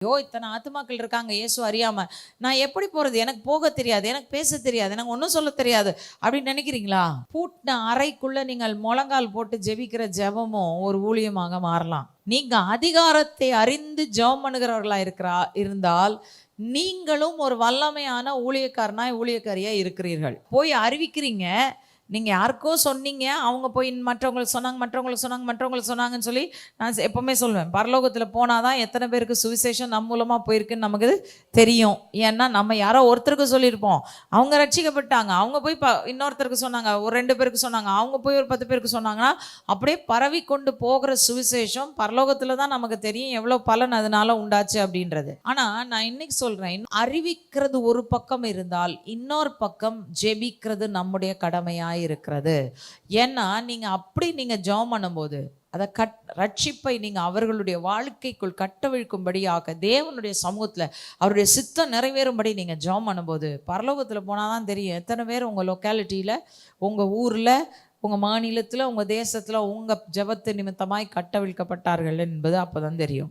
இத்தனை ஆத்துமாக்கள் இருக்காங்க இயேசு அறியாம, நான் எப்படி போறது? எனக்கு போக தெரியாது, எனக்கு பேச தெரியாது, எனக்கு ஒன்றும் சொல்ல தெரியாது அப்படின்னு நினைக்கிறீங்களா? பூட்டின அறைக்குள்ள நீங்கள் முழங்கால் போட்டு ஜெபிக்கிற ஜெபமும் ஒரு ஊழியமாக மாறலாம். நீங்க அதிகாரத்தை அறிந்து ஜெபம் பண்ணுகிறவர்களா இருந்தால் நீங்களும் ஒரு வல்லமையான ஊழியக்காரியா இருக்கிறீர்கள். போய் அறிவிக்கிறீங்க. நீங்கள் யாருக்கோ சொன்னீங்க, அவங்க போய் மற்றவங்களுக்கு சொன்னாங்கன்னு சொல்லி நான் எப்போவுமே சொல்லுவேன், பரலோகத்தில் போனால் தான் எத்தனை பேருக்கு சுவிசேஷம் நம் மூலமாக போயிருக்குன்னு நமக்கு தெரியும். ஏன்னா நம்ம யாரோ ஒருத்தருக்கு சொல்லியிருப்போம், அவங்க ரட்சிக்கப்பட்டாங்க, அவங்க போய் இன்னொருத்தருக்கு சொன்னாங்க, ஒரு 2 பேருக்கு சொன்னாங்க, அவங்க போய் ஒரு 10 பேருக்கு சொன்னாங்கன்னா அப்படியே பரவி கொண்டு போகிற சுவிசேஷம் பரலோகத்தில் தான் நமக்கு தெரியும் எவ்வளோ பலன் அதனால உண்டாச்சு அப்படின்றது. ஆனால் நான் இன்னைக்கு சொல்கிறேன், அறிவிக்கிறது ஒரு பக்கம் இருந்தால் இன்னொரு பக்கம் ஜெபிக்கிறது நம்முடைய கடமையாக இருக்கிறது. ஏன்னா நீங்க ஜெபம் பண்ணும்போது அதை ரட்சிப்பை நீங்க அவர்களுடைய வாழ்க்கைக்குள் கட்டவிழ்க்கும்படியாக தேவனுடைய சமூகத்துல அவருடைய சித்தம் நிறைவேறும்படி நீங்க ஜெபம் பண்ணும்போது பரலோகத்துல போனாதான் தெரியும் எத்தனை பேர் உங்க லொக்காலிட்டியில, உங்க ஊர்ல, உங்க மாநிலத்துல, உங்க தேசத்துல உங்க ஜெபத்து நிமித்தமாய் கட்டவிழ்க்கப்பட்டார்கள் என்பது அப்பதான் தெரியும்.